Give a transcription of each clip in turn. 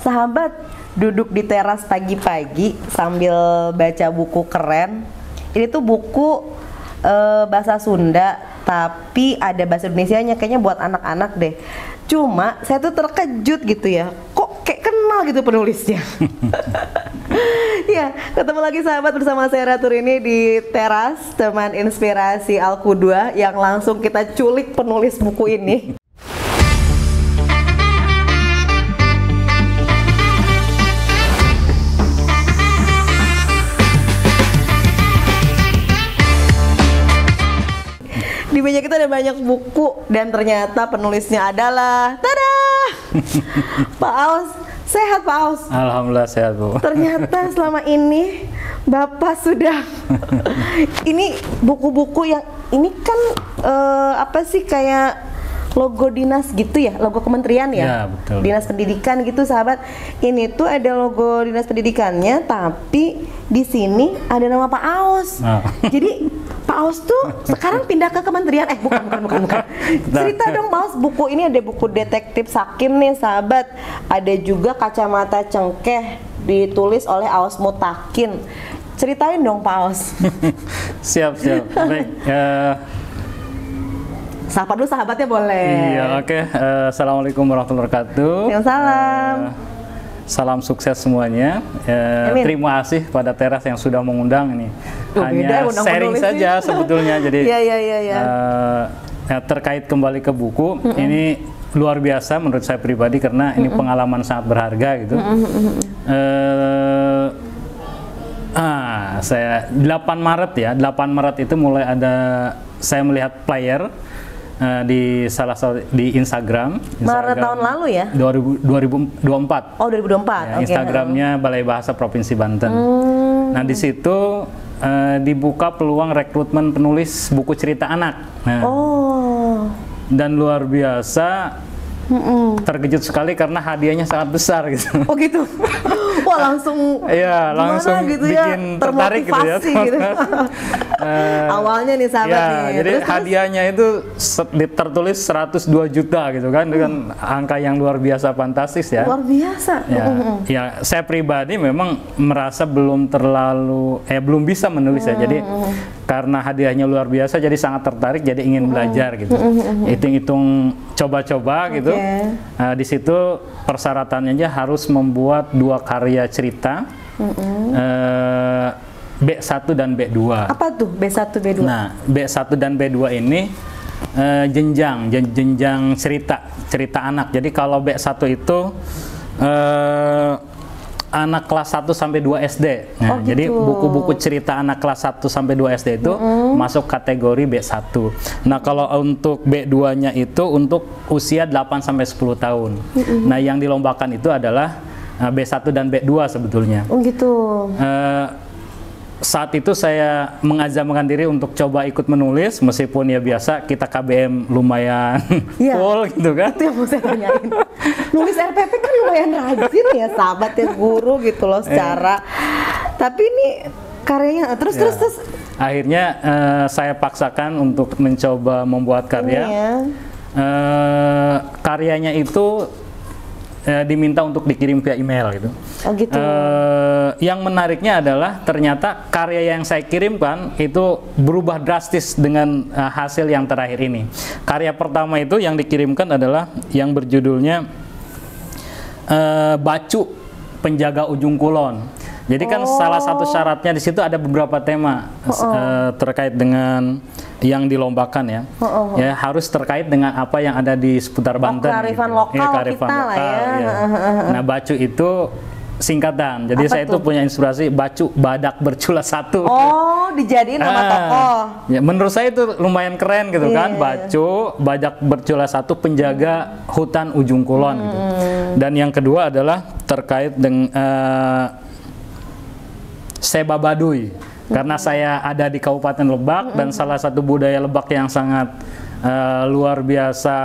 Sahabat duduk di teras pagi-pagi sambil baca buku keren. Ini tuh buku bahasa Sunda, tapi ada bahasa Indonesianya, kayaknya buat anak-anak deh. Cuma saya tuh terkejut gitu ya, kok kayak kenal gitu penulisnya. Ya, ketemu lagi sahabat bersama saya Ratu Rini di teras teman inspirasi Al-Qudwa yang langsung kita culik penulis buku ini. Di meja kita ada banyak buku dan ternyata penulisnya adalah tada! Pak Aus. Sehat Pak Aus? Alhamdulillah sehat Bu. Ternyata selama ini Bapak sudah ini buku-buku yang ini kan apa sih, kayak logo dinas gitu ya, logo kementerian ya? Ya, betul. Dinas pendidikan gitu sahabat. Ini tuh ada logo dinas pendidikannya, tapi di sini ada nama Pak Aus. Oh. Jadi Pak Aus tuh sekarang pindah ke kementerian. Bukan. Cerita dong Pak Aus, buku ini ada buku detektif Sakim nih sahabat. Ada juga Kacamata Cengkeh ditulis oleh Aus Mutakin. Ceritain dong Pak Aus. Siap. Baik. Sapa dulu sahabatnya boleh. Iya, oke. Assalamualaikum warahmatullahi wabarakatuh. Waalaikumsalam. Salam sukses semuanya. Terima kasih pada teras yang sudah mengundang ini. Hanya sharing saja sebetulnya. Jadi terkait kembali ke buku, ini luar biasa menurut saya pribadi karena ini pengalaman sangat berharga gitu. Saya 8 Maret itu mulai ada saya melihat player di salah satu di Instagram Maret tahun lalu ya? 2024. Oh, 2024. Ya, Okay. Instagramnya Balai Bahasa Provinsi Banten. Nah, di situ dibuka peluang rekrutmen penulis buku cerita anak. Nah, dan luar biasa. Terkejut sekali karena hadiahnya sangat besar gitu. Oh gitu. Wah, langsung langsung gitu bikin ya, tertarik gitu ya. gitu. Awalnya nih sahabat nih. Jadi hadiahnya itu tertulis 102 juta gitu kan, dengan angka yang luar biasa fantastis ya. Luar biasa. Ya, saya pribadi memang merasa belum bisa menulis ya. Jadi karena hadiahnya luar biasa jadi sangat tertarik, jadi ingin belajar gitu. Hitung-hitung coba-coba gitu. Di situ persyaratannya aja harus membuat 2 karya cerita, B1 dan B2. Apa tuh B1, B2? Nah, B1 dan B2 ini jenjang cerita anak. Jadi kalau B1 itu anak kelas 1 sampai 2 SD. Nah, gitu. jadi buku-buku cerita anak kelas 1 sampai 2 SD itu masuk kategori B1. Nah, kalau untuk B2-nya itu untuk usia 8 sampai 10 tahun. Nah, yang dilombakan itu adalah B1 dan B2 sebetulnya. Oh gitu. Saat itu saya mengazamkan diri untuk coba ikut menulis, meskipun ya biasa kita KBM lumayan full gitu kan. Itu yang mau saya tanyain. Nulis RPP kan lumayan rajin ya sahabat ya, guru gitu loh secara. Tapi ini karyanya terus. Akhirnya saya paksakan untuk mencoba membuat karya. Karyanya itu diminta untuk dikirim via email gitu. Oh gitu. Yang menariknya adalah ternyata karya yang saya kirimkan itu berubah drastis dengan hasil yang terakhir ini. Karya pertama itu yang dikirimkan adalah yang berjudulnya Bacu Penjaga Ujung Kulon. Jadi kan salah satu syaratnya di situ ada beberapa tema terkait dengan yang dilombakan ya. Ya harus terkait dengan apa yang ada di seputar Banten. Kearifan gitu. lokal kearifan kita lokal, lah ya. Nah, Bacu itu singkatan. Jadi saya itu punya inspirasi Bacu Badak Bercula Satu. Oh, dijadiin nama tokoh. Ya, menurut saya itu lumayan keren gitu kan. Bacu Badak Bercula Satu penjaga hutan ujung kulon gitu. Dan yang kedua adalah terkait dengan Seba Baduy. Karena saya ada di Kabupaten Lebak dan salah satu budaya Lebak yang sangat luar biasa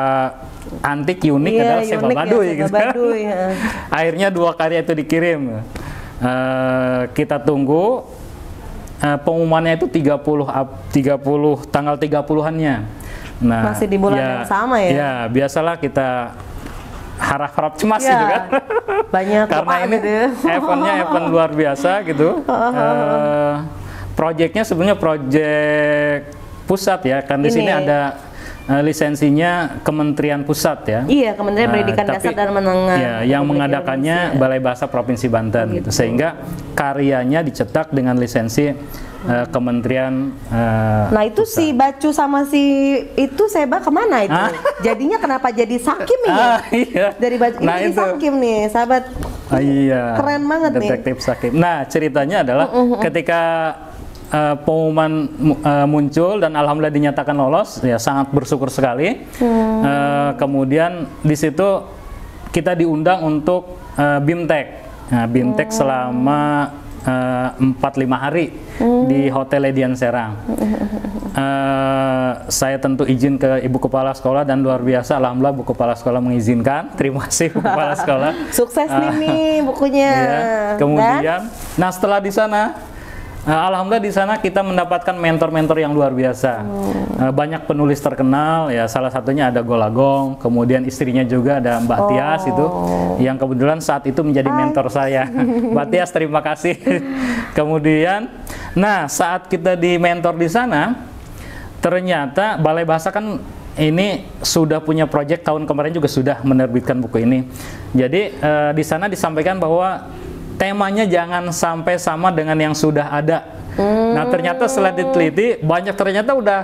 antik, unik adalah Seba Baduy gitu. Akhirnya 2 karya itu dikirim. Kita tunggu pengumumannya itu 30 tanggal 30-annya. Nah, masih di bulan yang sama ya? Ya, biasalah kita harap-harap cemas Ya, gitu kan. banyak Karena doa ini gitu. eventnya event luar biasa gitu. Proyeknya sebenarnya proyek pusat ya, kan di sini Ini. ada lisensinya Kementerian Pusat ya. Iya, Kementerian Pendidikan Tapi, Dasar dan Menengah. ya, yang Republik mengadakannya Indonesia. Balai Bahasa Provinsi Banten gitu. Sehingga karyanya dicetak dengan lisensi Kementerian Nah itu Pusat. si Bacu sama si itu Seba kemana itu? Jadinya kenapa jadi Sakim nih? Ya? Iya. Dari Bacu Nah, ini itu. Sakim nih, sahabat. Iya. Keren banget nih. Detektif Sakim. Nah, ceritanya adalah ketika pengumuman muncul dan alhamdulillah dinyatakan lolos, ya sangat bersyukur sekali. Kemudian di situ kita diundang untuk BIMTEK. Nah, BIMTEK selama 4-5 hari di Hotel Edian Serang. Saya tentu izin ke Ibu Kepala Sekolah dan luar biasa, alhamdulillah Bu Kepala Sekolah mengizinkan. Terima kasih Bu Kepala Sekolah. Sukses nih bukunya. Ya. Kemudian, nah setelah di sana, alhamdulillah di sana kita mendapatkan mentor-mentor yang luar biasa. Banyak penulis terkenal, ya salah satunya ada Golagong, kemudian istrinya juga ada Mbak Tias itu, yang kebetulan saat itu menjadi mentor saya. Mbak Tias, terima kasih. Kemudian, nah saat kita di mentor di sana, ternyata Balai Bahasa kan ini sudah punya proyek, tahun kemarin juga sudah menerbitkan buku ini. Jadi di sana disampaikan bahwa temanya jangan sampai sama dengan yang sudah ada. Nah ternyata setelah diteliti banyak ternyata udah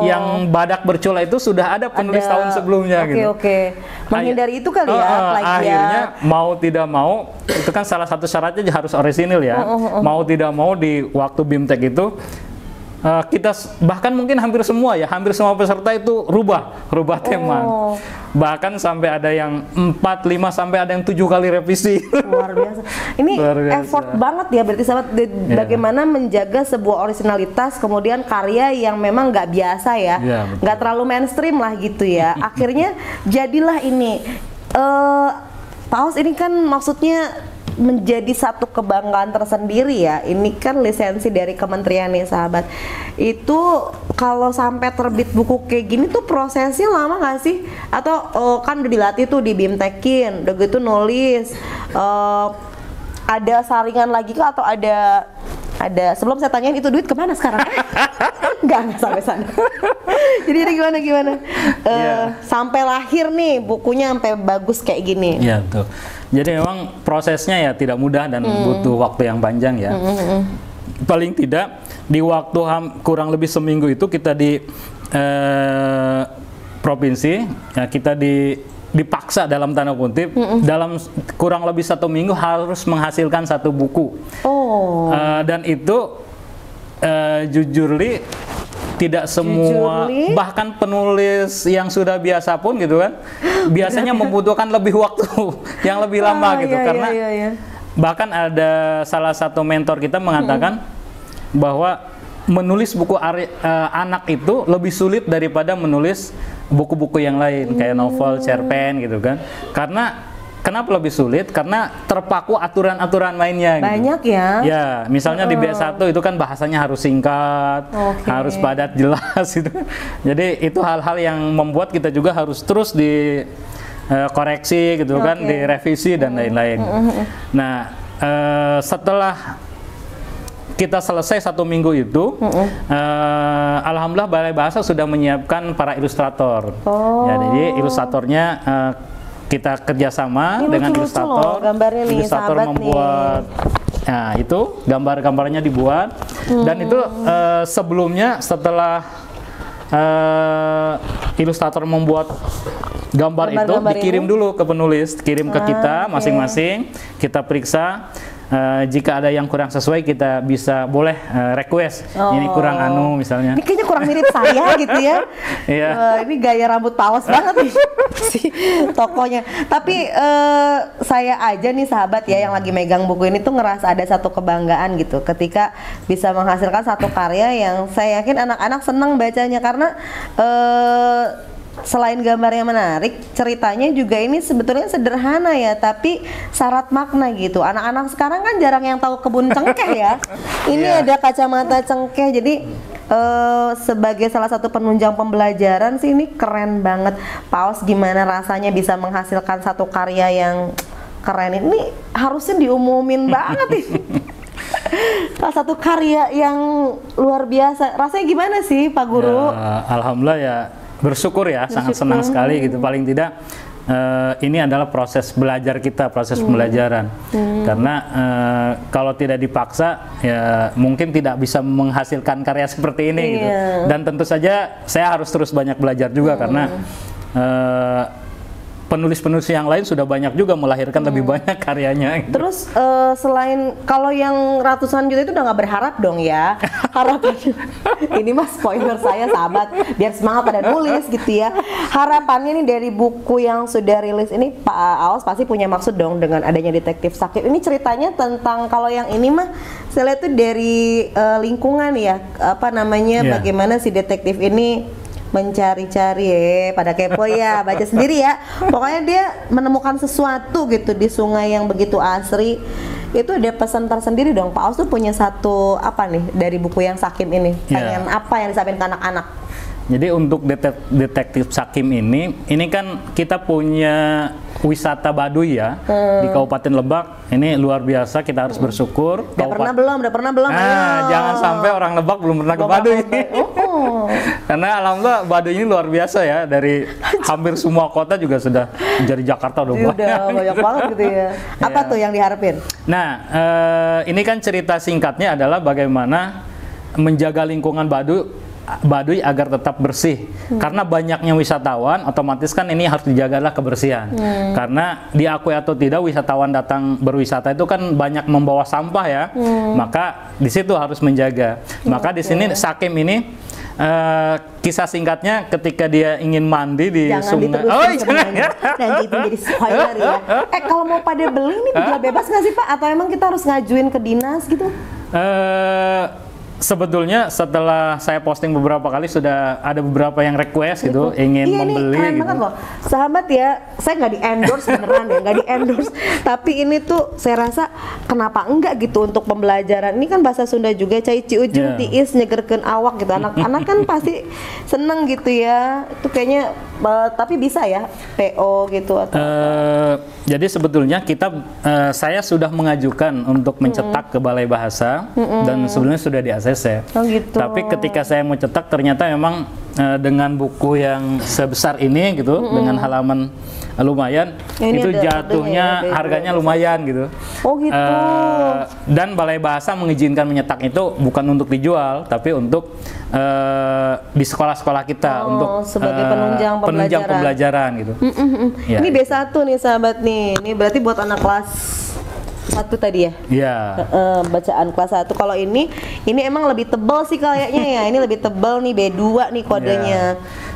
yang Badak Bercula itu sudah ada penulis tahun sebelumnya gitu. Oke. Menghindari itu kali ya, plagiat. Akhirnya mau tidak mau itu kan salah satu syaratnya harus orisinil ya. Mau tidak mau di waktu BIMTEK itu kita bahkan mungkin hampir semua peserta itu rubah tema. Bahkan sampai ada yang 4, 5 sampai ada yang 7 kali revisi. Luar biasa. Ini Luar biasa. effort banget ya berarti sahabat bagaimana menjaga sebuah originalitas, kemudian karya yang memang nggak biasa ya, Iya, betul. nggak terlalu mainstream lah gitu ya. Akhirnya jadilah ini. Paus ini kan maksudnya menjadi satu kebanggaan tersendiri ya. Ini kan lisensi dari kementerian nih sahabat. Itu kalau sampai terbit buku kayak gini tuh prosesnya lama nggak sih? Atau kan udah dilatih tuh di BIMTEK-in, udah gitu nulis. Ada saringan lagi kah atau ada sebelum saya tanyain itu duit kemana sekarang? Nggak sampai sana. Jadi ini gimana? Sampai lahir nih bukunya sampai bagus kayak gini. Iya tuh. Jadi memang prosesnya ya tidak mudah dan butuh waktu yang panjang ya. Paling tidak di waktu kurang lebih seminggu itu kita di provinsi, ya kita dipaksa dalam tanda kutip dalam kurang lebih 1 minggu harus menghasilkan 1 buku. Dan itu jujur li tidak semua, bahkan penulis yang sudah biasa pun gitu kan, biasanya membutuhkan lebih waktu yang lebih lama gitu. Karena bahkan ada salah satu mentor kita mengatakan bahwa menulis buku anak itu lebih sulit daripada menulis buku-buku yang lain kayak novel, cerpen gitu kan. Karena kenapa lebih sulit? Karena terpaku aturan-aturan mainnya. Banyak gitu. ya? Ya, misalnya di B1 itu kan bahasanya harus singkat, harus padat, jelas gitu. Jadi itu hal-hal yang membuat kita juga harus terus di koreksi gitu kan, direvisi dan lain-lain. Nah, setelah kita selesai 1 minggu itu, alhamdulillah Balai Bahasa sudah menyiapkan para ilustrator. Ya, jadi ilustratornya kita kerjasama dengan ilustrator. Ilustrator membuat, nah itu gambar-gambarnya dibuat. Dan itu sebelumnya setelah ilustrator membuat gambar itu dikirim dulu ke penulis, kirim ke kita masing-masing, kita periksa. Jika ada yang kurang sesuai kita boleh request ini kurang misalnya. Ini kayaknya kurang mirip saya gitu ya. Ini gaya rambut Paus banget nih si tokonya. Tapi saya aja nih sahabat ya yang lagi megang buku ini tuh ngerasa ada satu kebanggaan gitu ketika bisa menghasilkan satu karya yang saya yakin anak-anak senang bacanya karena selain gambarnya menarik, ceritanya juga ini sebetulnya sederhana ya, tapi syarat makna gitu. Anak-anak sekarang kan jarang yang tahu kebun cengkeh ya. Ini ada kacamata cengkeh, jadi sebagai salah satu penunjang pembelajaran sih ini keren banget. Paus, gimana rasanya bisa menghasilkan satu karya yang keren ini? Harusnya diumumin banget nih. Salah satu karya yang luar biasa. Rasanya gimana sih Pak Guru? Ya, alhamdulillah ya, bersyukur ya, sangat senang sekali gitu. Paling tidak ini adalah proses belajar kita, proses pembelajaran. Karena kalau tidak dipaksa ya mungkin tidak bisa menghasilkan karya seperti ini gitu. Dan tentu saja saya harus terus banyak belajar juga karena penulis-penulis yang lain sudah banyak juga melahirkan lebih banyak karyanya gitu. Terus selain kalau yang ratusan juta itu udah nggak berharap dong ya. Harapannya ini mas spoiler saya sahabat, biar semangat pada nulis gitu ya. Harapannya nih dari buku yang sudah rilis ini Pak Aos pasti punya maksud dong dengan adanya Detektif Sakib. Ini ceritanya tentang, kalau yang ini mah saya lihat tuh dari lingkungan ya, apa namanya, bagaimana si detektif ini mencari-cari pada kepo ya, baca sendiri ya. Pokoknya dia menemukan sesuatu gitu di sungai yang begitu asri. Itu ada pesan tersendiri dong. Pak Aus tuh punya satu apa nih dari buku yang Sakim ini? Pengen apa yang disampaikan ke anak-anak? Jadi untuk Detektif Sakim ini kan kita punya wisata Baduy ya di Kabupaten Lebak. Ini luar biasa, kita harus bersyukur. Udah pernah belum? Nah, jangan sampai orang Lebak belum pernah ke Baduy. Karena alhamdulillah Baduy ini luar biasa ya, dari hampir semua kota juga sudah menjadi Jakarta udah banyak banget gitu ya. Apa tuh yang diharapin? Nah, ini kan cerita singkatnya adalah bagaimana menjaga lingkungan Baduy agar tetap bersih. Karena banyaknya wisatawan, otomatis kan ini harus dijagalah kebersihan. Karena diakui atau tidak, wisatawan datang berwisata itu kan banyak membawa sampah ya. Maka di situ harus menjaga. Maka di sini Sakim ini kisah singkatnya ketika dia ingin mandi di sungai. Jangan ya. Nanti itu jadi spoiler ya. Kalau mau pada beli nih jual bebas nggak sih Pak? Atau emang kita harus ngajuin ke dinas gitu? Sebetulnya setelah saya posting beberapa kali sudah ada beberapa yang request gitu, ingin membeli. Keren gitu. Banget loh, sahabat ya. Saya nggak di endorse beneran ya, nggak di endorse. Tapi ini tuh saya rasa kenapa enggak gitu untuk pembelajaran. Ini kan bahasa Sunda juga, cai ci ujung tiis nyegerkeun awak gitu. Anak-anak kan pasti seneng gitu ya. Itu kayaknya tapi bisa ya PO gitu atau jadi sebetulnya saya sudah mengajukan untuk mencetak ke Balai Bahasa dan sebelumnya sudah di ACC. Gitu. Tapi ketika saya mau cetak ternyata memang dengan buku yang sebesar ini gitu, dengan halaman lumayan, itu jatuhnya harganya lumayan gitu. Oh gitu. Dan Balai Bahasa mengizinkan menyetak itu bukan untuk dijual, tapi untuk di sekolah-sekolah kita untuk sebagai penunjang pembelajaran gitu. Ini B1 nih sahabat nih. Ini berarti buat anak kelas 1 tadi ya? Iya. Bacaan kelas 1. Kalau ini emang lebih tebal sih kayaknya ya. Ini lebih tebal nih, B2 nih kodenya.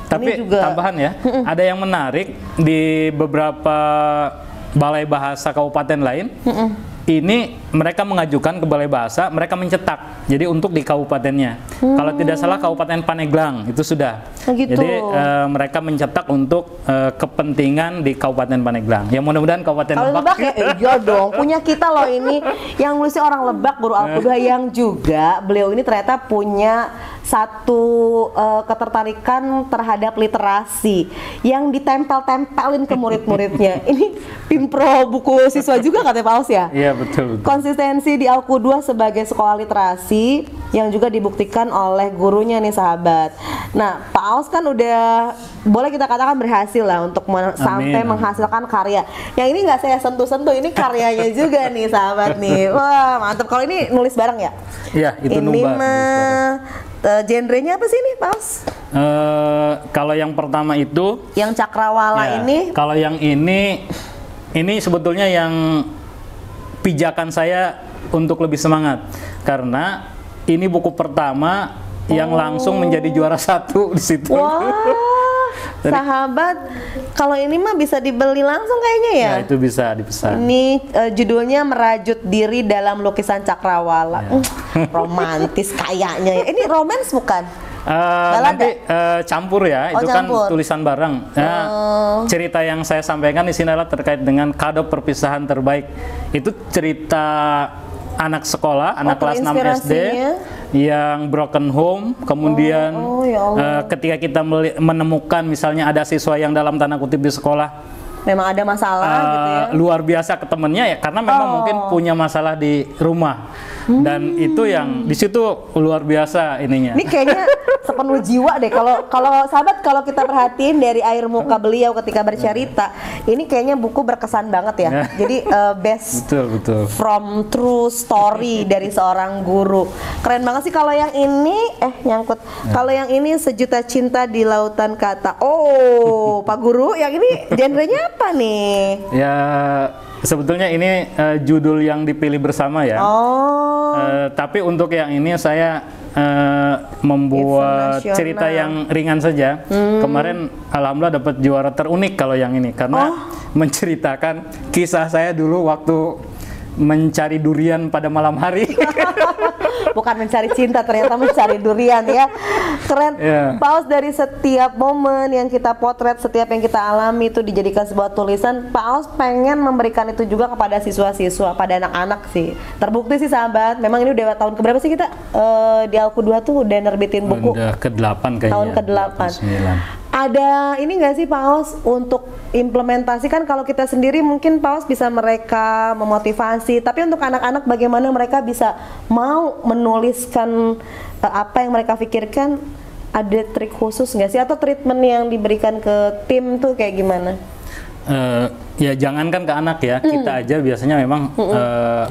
Tapi ini juga tambahan ya, ada yang menarik di beberapa Balai Bahasa kabupaten lain. Ini mereka mengajukan ke Balai Bahasa, mereka mencetak. Jadi untuk di kabupatennya. Kalau tidak salah Kabupaten Paneglang itu sudah. Gitu. Jadi mereka mencetak untuk kepentingan di Kabupaten Paneglang. Ya mudah-mudahan Kabupaten Lebak ya, iya dong. Punya kita loh ini yang nulisnya orang Lebak, Guru Al-Qudwa, yang juga beliau ini ternyata punya satu ketertarikan terhadap literasi yang ditempel-tempelin ke murid-muridnya. Ini Pimpro buku siswa juga katanya Pak Aus ya? Iya betul. Konsistensi di Al-Qudwa sebagai sekolah literasi yang juga dibuktikan oleh gurunya nih sahabat. Nah Pak Aus kan udah boleh kita katakan berhasil lah untuk sampai menghasilkan karya. Yang ini nggak saya sentuh-sentuh, ini karyanya juga nih sahabat nih. Wah mantap. Kalau ini nulis bareng ya? Iya itu ini mah genrenya apa sih nih Pak Aus? Kalau yang pertama itu yang Cakrawala ini. Kalau yang ini sebetulnya yang pijakan saya untuk lebih semangat karena ini buku pertama yang langsung menjadi juara 1 di situ. Wah, sahabat, kalau ini mah bisa dibeli langsung kayaknya ya? Ya itu bisa dipesan. Ini judulnya Merajut Diri dalam Lukisan Cakrawala. Romantis kayaknya ya. Ini romance bukan? Nanti campur ya, itu campur. Kan tulisan bareng. Cerita yang saya sampaikan di sini adalah terkait dengan kado perpisahan terbaik. Itu cerita anak sekolah, anak kelas 6 SD yang broken home, kemudian ya Allah. ketika kita menemukan misalnya ada siswa yang dalam tanda kutip di sekolah memang ada masalah gitu ya. Luar biasa ke temennya ya, karena memang mungkin punya masalah di rumah. Dan itu yang di situ luar biasa ininya. Ini kayaknya sepenuh jiwa deh. Kalau sahabat, kalau kita perhatiin dari air muka beliau ketika bercerita, ini kayaknya buku berkesan banget ya. Jadi best betul. from true story dari seorang guru. Keren banget sih. Kalau yang ini nyangkut. Kalau yang ini Sejuta Cinta di Lautan Kata. Oh, Pak Guru, yang ini genrenya apa nih? Ya, sebetulnya ini judul yang dipilih bersama ya. Tapi untuk yang ini saya membuat cerita yang ringan saja. Kemarin alhamdulillah dapat juara terunik kalau yang ini, karena menceritakan kisah saya dulu waktu mencari durian pada malam hari. Bukan mencari cinta, ternyata mencari durian ya. Keren. Paus, dari setiap momen yang kita potret, setiap yang kita alami itu dijadikan sebuah tulisan. Paus pengen memberikan itu juga kepada siswa-siswa, pada anak-anak sih. Terbukti sih sahabat, memang ini udah tahun keberapa sih kita di Alku 2 tuh udah nerbitin buku? Udah ke-8 kayaknya. Tahun ke-8. Ada ini nggak sih Paus untuk implementasi? Kan kalau kita sendiri mungkin Paus bisa mereka memotivasi, tapi untuk anak-anak bagaimana mereka bisa mau menuliskan apa yang mereka pikirkan? Ada trik khusus nggak sih, atau treatment yang diberikan ke tim tuh kayak gimana? Ya jangankan ke anak ya, kita aja biasanya memang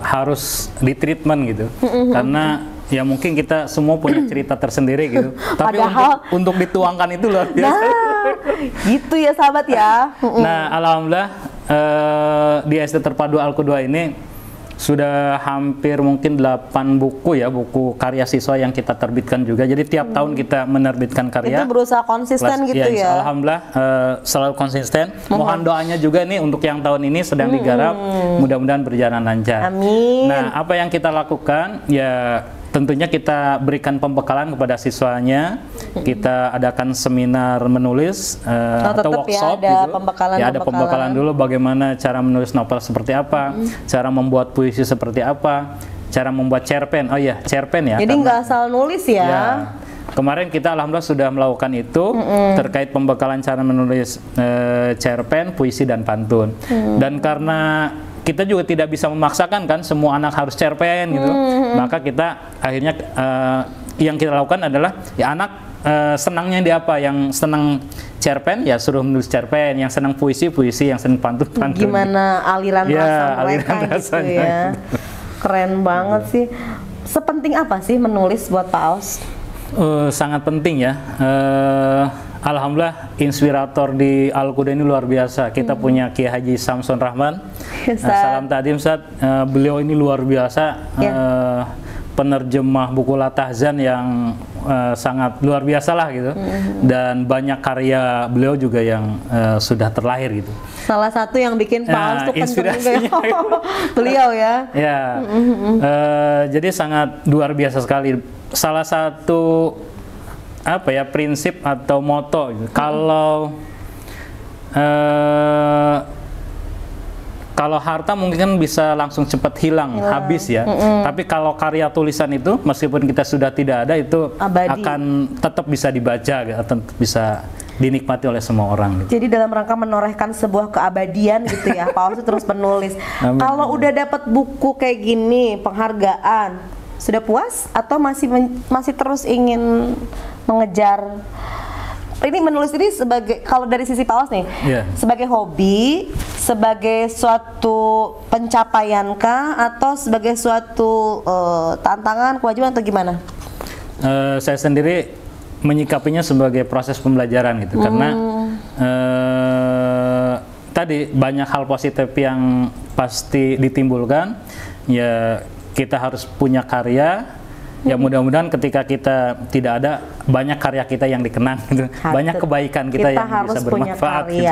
harus di treatment gitu, karena ya mungkin kita semua punya cerita tersendiri gitu. Tapi untuk dituangkan itu luar biasa. Nah, gitu ya sahabat ya. Nah, alhamdulillah di SD Terpadu Alku 2 ini sudah hampir mungkin 8 buku ya, buku karya siswa yang kita terbitkan juga. Jadi tiap tahun kita menerbitkan karya. Itu berusaha konsisten gitu ya. Alhamdulillah selalu konsisten. Mohon doanya juga nih untuk yang tahun ini sedang digarap, mudah-mudahan berjalan lancar. Amin. Nah, apa yang kita lakukan ya, tentunya kita berikan pembekalan kepada siswanya. Kita adakan seminar menulis atau workshop ya, gitu. Ada pembekalan dulu bagaimana cara menulis novel seperti apa, cara membuat puisi seperti apa, cara membuat cerpen. Oh iya, cerpen ya. Jadi nggak asal nulis ya. Kemarin kita alhamdulillah sudah melakukan itu terkait pembekalan cara menulis cerpen, puisi dan pantun. Dan karena kita juga tidak bisa memaksakan kan semua anak harus cerpen gitu, maka kita akhirnya yang kita lakukan adalah ya anak senangnya di apa, yang senang cerpen ya suruh menulis cerpen, yang senang puisi, yang senang pantun. Gimana aliran rasa mereka gitu ya. Keren banget sih. Sepenting apa sih menulis buat Paus? Sangat penting ya. Alhamdulillah inspirator di Alku 2 ini luar biasa. Kita punya Kiai Haji Samson Rahman. Salam Ta'dim Ustaz. Beliau ini luar biasa, penerjemah buku Latahzan yang sangat luar biasa lah gitu. Dan banyak karya beliau juga yang sudah terlahir gitu. Salah satu yang bikin Paus tuh inspirasinya beliau ya. Jadi sangat luar biasa sekali. Salah satu prinsip atau moto gitu. Kalau harta mungkin kan bisa langsung cepat hilang, habis ya. Tapi kalau karya tulisan itu meskipun kita sudah tidak ada, itu abadi, akan tetap bisa dibaca, tetap bisa dinikmati oleh semua orang gitu. Jadi dalam rangka menorehkan sebuah keabadian gitu ya, Paus itu terus menulis. Kalau udah dapat buku kayak gini, penghargaan, sudah puas atau masih terus ingin mengejar? Ini menulis ini sebagai, kalau dari sisi Paus nih, sebagai hobi, sebagai suatu pencapaian kah, atau sebagai suatu tantangan, kewajiban, atau gimana? Saya sendiri menyikapinya sebagai proses pembelajaran gitu, karena tadi banyak hal positif yang pasti ditimbulkan. Ya kita harus punya karya. Ya mudah-mudahan ketika kita tidak ada, banyak karya kita yang dikenang gitu. Banyak kebaikan kita yang bisa bermanfaat gitu.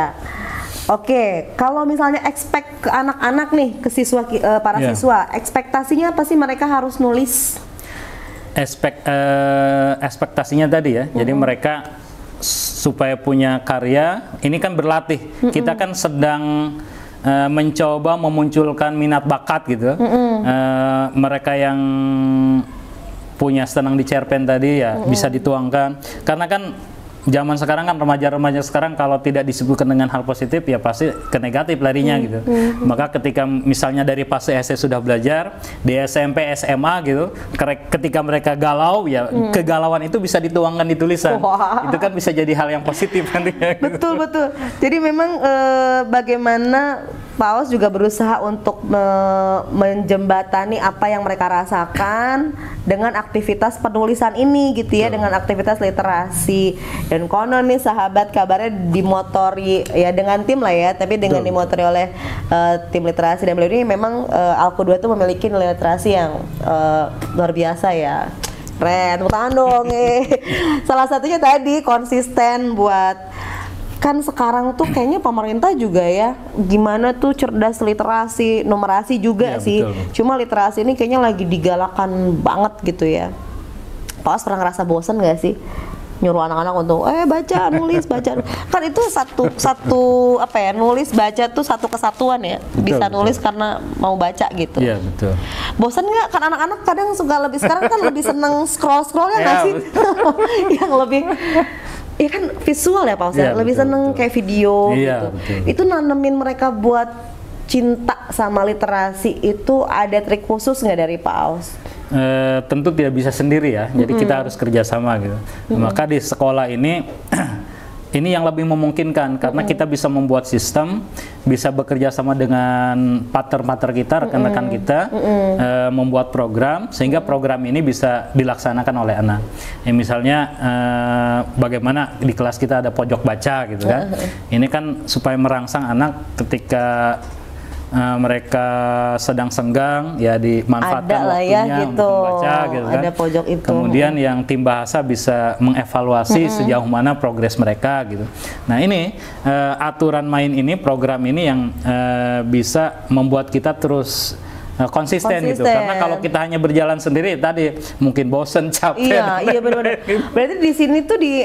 Oke, kalau misalnya expect ke anak-anak nih, ke siswa, para siswa, ekspektasinya apa sih mereka harus nulis? Ekspektasinya tadi ya, jadi mereka supaya punya karya, ini kan berlatih. Kita kan sedang mencoba memunculkan minat bakat gitu. Mereka yang punya senang di cerpen tadi ya bisa dituangkan, karena kan zaman sekarang kan remaja-remaja sekarang kalau tidak disebutkan dengan hal positif ya pasti ke negatif larinya gitu. Maka ketika misalnya dari fase SD sudah belajar, di SMP, SMA gitu, ketika mereka galau ya kegalauan itu bisa dituangkan di tulisan. Itu kan bisa jadi hal yang positif nantinya. Betul betul. Jadi memang bagaimana Paus juga berusaha untuk menjembatani apa yang mereka rasakan dengan aktivitas penulisan ini gitu ya, dengan aktivitas literasi. Dan konon nih sahabat kabarnya dimotori ya dengan tim lah ya, tapi dengan dimotori oleh tim literasi, dan beliau ini memang Alku 2 itu memiliki nilai literasi yang luar biasa ya. Keren, tepuk tangan dong. Salah satunya tadi konsisten buat, kan sekarang tuh kayaknya pemerintah juga ya gimana tuh cerdas literasi, numerasi juga ya, sih. Betul. Cuma literasi ini kayaknya lagi digalakan banget gitu ya. Paus pernah ngerasa bosen gak sih nyuruh anak-anak untuk baca, nulis, baca? Kan itu satu apa ya, nulis baca tuh satu kesatuan ya. Bisa nulis karena mau baca gitu. Iya, betul. Bosan nggak? Kan anak-anak kadang suka lebih, sekarang kan lebih seneng scroll ya nggak sih? Yang lebih ya kan visual ya Paus ya, lebih seneng kayak video gitu. Betul. Itu nanemin mereka buat cinta sama literasi itu ada trik khusus nggak dari Paus? Tentu tidak bisa sendiri ya, jadi kita harus kerjasama gitu. Maka di sekolah ini ini yang lebih memungkinkan karena kita bisa membuat sistem, bisa bekerja sama dengan partner-partner kita, rekan-rekan kita, membuat program sehingga program ini bisa dilaksanakan oleh anak. Ya, misalnya bagaimana di kelas kita ada pojok baca gitu kan. Ini kan supaya merangsang anak ketika mereka sedang senggang ya dimanfaatkan waktunya ya, gitu, untuk membaca gitu kan. Ada pojok itu. Kemudian yang tim bahasa bisa mengevaluasi sejauh mana progres mereka gitu. Nah ini aturan main ini, program ini yang bisa membuat kita terus konsisten gitu, karena kalau kita hanya berjalan sendiri tadi mungkin bosen, capek. Iya benar-benar. Berarti di sini tuh di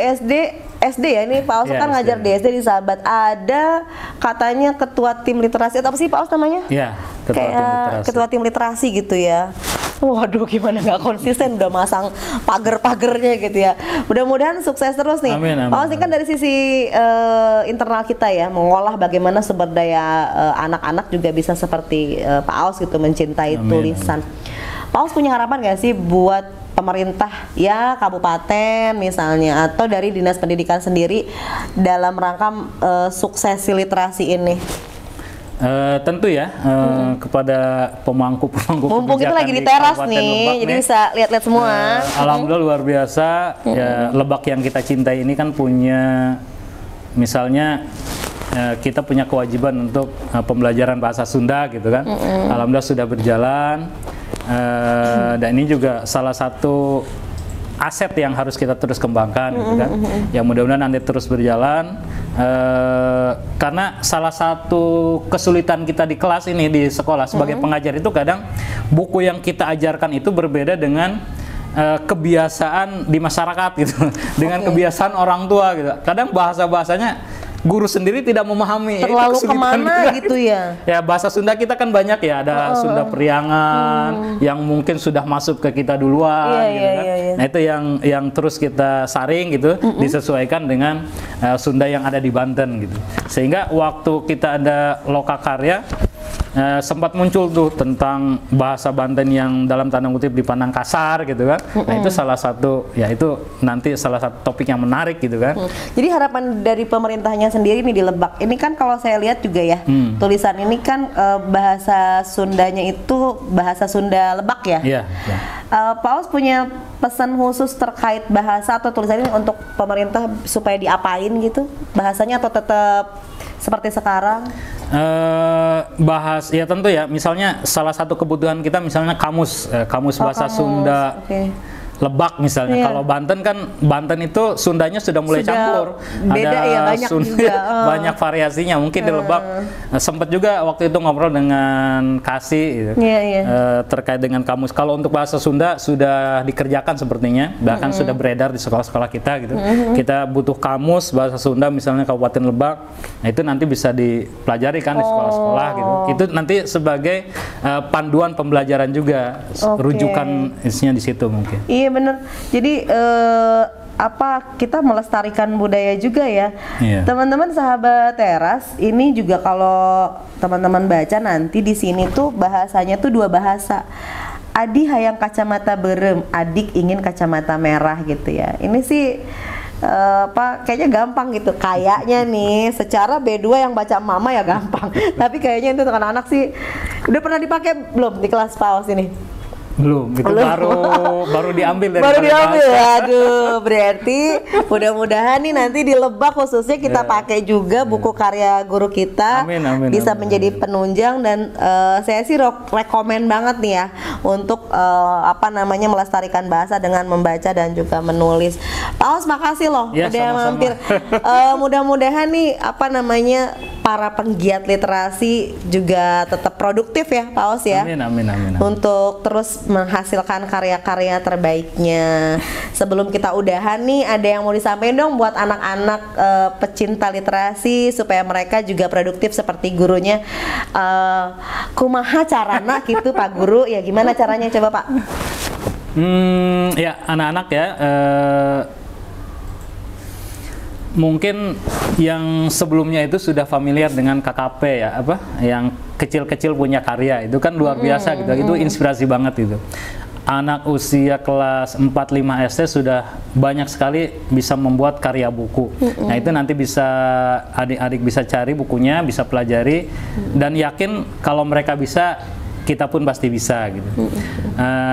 SD ya, ini Pak Aus kan ngajar di SD di Sahabat, ada katanya ketua tim literasi atau apa sih Pak Aus namanya? Iya, ketua tim literasi gitu ya. Waduh, gimana nggak konsisten, udah masang pagar-pagernya gitu ya. Mudah-mudahan sukses terus nih. Amin, amin. Pak Aus, ini kan dari sisi internal kita ya, mengolah bagaimana sumber daya anak-anak juga bisa seperti Pak Aus gitu, mencintai tulisan. Pak Aus punya harapan nggak sih buat pemerintah ya, kabupaten misalnya, atau dari dinas pendidikan sendiri dalam rangka suksesi literasi ini? Tentu ya, kepada pemangku mumpung kita lagi di teras nih, Lebak jadi bisa lihat-lihat semua. Alhamdulillah luar biasa. Ya, Lebak yang kita cintai ini kan punya, misalnya kita punya kewajiban untuk pembelajaran bahasa Sunda gitu kan. Alhamdulillah sudah berjalan, dan ini juga salah satu aset yang harus kita terus kembangkan gitu kan. Ya mudah-mudahan nanti terus berjalan, karena salah satu kesulitan kita di kelas ini, di sekolah sebagai pengajar itu kadang buku yang kita ajarkan itu berbeda dengan kebiasaan di masyarakat gitu, dengan kebiasaan orang tua gitu. Kadang bahasa-bahasanya guru sendiri tidak memahami, terlalu kemana gitu ya. Ya bahasa Sunda kita kan banyak ya, ada Sunda Priangan yang mungkin sudah masuk ke kita duluan gitu kan. Nah itu yang terus kita saring gitu, disesuaikan dengan Sunda yang ada di Banten gitu. Sehingga waktu kita ada lokakarya, sempat muncul tuh tentang bahasa Banten yang dalam tanda kutip dipandang kasar gitu kan. Nah itu salah satu, ya itu nanti salah satu topik yang menarik gitu kan. Jadi harapan dari pemerintahnya sendiri nih di Lebak ini kan, kalau saya lihat juga ya, tulisan ini kan bahasa Sundanya itu bahasa Sunda Lebak ya. Iya. Pak Aus punya pesan khusus terkait bahasa atau tulisan ini untuk pemerintah supaya diapain gitu bahasanya, atau tetap seperti sekarang? Bahas ya tentu ya, misalnya salah satu kebutuhan kita misalnya kamus bahasa Sunda Lebak misalnya. Kalau Banten kan, Banten itu Sundanya sudah mulai campur, beda ada ya, banyak Sunda, juga. Banyak variasinya. Mungkin di Lebak sempat juga waktu itu ngobrol dengan Kasih gitu, terkait dengan kamus. Kalau untuk bahasa Sunda sudah dikerjakan sepertinya, bahkan sudah beredar di sekolah-sekolah kita gitu. Kita butuh kamus bahasa Sunda misalnya Kabupaten Lebak. Nah itu nanti bisa dipelajari kan di sekolah-sekolah gitu. Itu nanti sebagai panduan pembelajaran juga, rujukan isinya di situ mungkin. Iya Iya bener. Jadi kita melestarikan budaya juga ya. Teman-teman sahabat teras, ini juga kalau teman-teman baca nanti di sini tuh bahasanya tuh 2 bahasa. Adi hayang kacamata berem, adik ingin kacamata merah gitu ya. Ini sih kayaknya gampang gitu. Kayaknya nih secara B2 yang baca mama ya gampang. Tapi kayaknya itu anak-anak sih udah pernah dipakai belum di kelas PAUS ini? Belum, itu baru diambil dari Aduh, berarti mudah-mudahan nih nanti di Lebak khususnya kita pakai juga buku karya guru kita. Bisa menjadi penunjang dan saya sih rekomen banget nih ya untuk melestarikan bahasa dengan membaca dan juga menulis. Paus, makasih loh udah sama-sama mampir. Mudah-mudahan nih para penggiat literasi juga tetap produktif ya Paus ya. Amin. Untuk terus menghasilkan karya-karya terbaiknya. Sebelum kita udahan nih, ada yang mau disampaikan dong buat anak-anak pecinta literasi supaya mereka juga produktif seperti gurunya. Kumaha carana gitu Pak Guru, ya gimana caranya coba Pak? Ya anak-anak ya, mungkin yang sebelumnya itu sudah familiar dengan KKP ya, yang kecil-kecil punya karya, itu kan luar biasa gitu, itu inspirasi banget itu. Anak usia kelas 4-5 SD sudah banyak sekali bisa membuat karya buku. Nah itu nanti bisa adik-adik bisa cari bukunya, bisa pelajari, dan yakin kalau mereka bisa, kita pun pasti bisa gitu.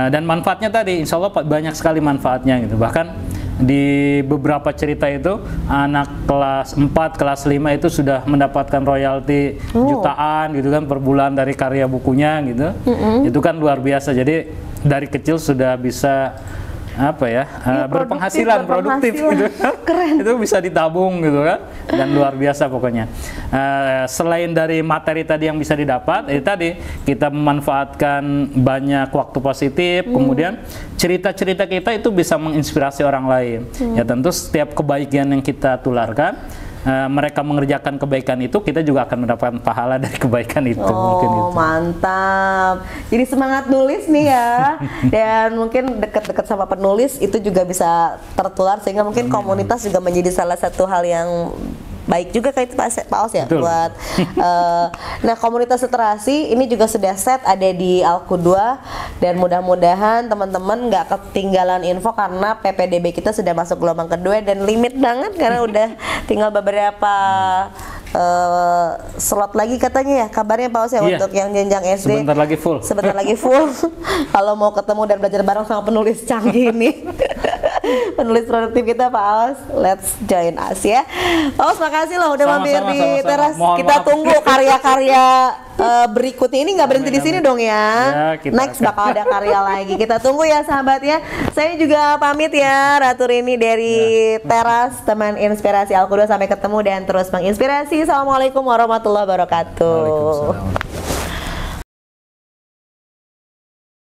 Dan manfaatnya tadi, insya Allah banyak sekali manfaatnya gitu. Bahkan di beberapa cerita itu anak kelas 4, kelas 5 itu sudah mendapatkan royalti jutaan gitu kan per bulan dari karya bukunya gitu. Itu kan luar biasa. Jadi dari kecil sudah bisa berpenghasilan produktif gitu. Keren. Itu bisa ditabung gitu kan, dan luar biasa pokoknya. Selain dari materi tadi yang bisa didapat, tadi kita memanfaatkan banyak waktu positif, kemudian cerita-cerita kita itu bisa menginspirasi orang lain. Ya tentu setiap kebaikan yang kita tularkan, mereka mengerjakan kebaikan itu, kita juga akan mendapatkan pahala dari kebaikan itu. Mungkin itu. Mantap. Jadi semangat nulis nih ya. Dan mungkin dekat-dekat sama penulis itu juga bisa tertular, sehingga mungkin komunitas juga menjadi salah satu hal yang baik juga kayak itu Pak Paus ya. Betul. Buat nah, komunitas literasi ini juga sudah set ada di Al-Qudwa, dan mudah-mudahan teman-teman nggak ketinggalan info karena PPDB kita sudah masuk gelombang kedua dan limit banget karena udah tinggal beberapa slot lagi katanya ya, kabarnya Pak Paus ya. Untuk yang jenjang SD sebentar lagi full. Kalau mau ketemu dan belajar bareng sama penulis canggih ini penulis produktif kita Pak Paus, let's join us ya. Pak Paus, makasih loh udah mampir di teras. Kita tunggu karya-karya berikutnya. Ini nggak berhenti di sini dong ya. Next bakal ada karya lagi. Kita tunggu ya sahabat ya. Saya juga pamit ya, Ratu Rini dari Teras Teman Inspirasi Al-Qudwa. Sampai ketemu dan terus menginspirasi. Assalamualaikum warahmatullahi wabarakatuh. Waalaikumsalam.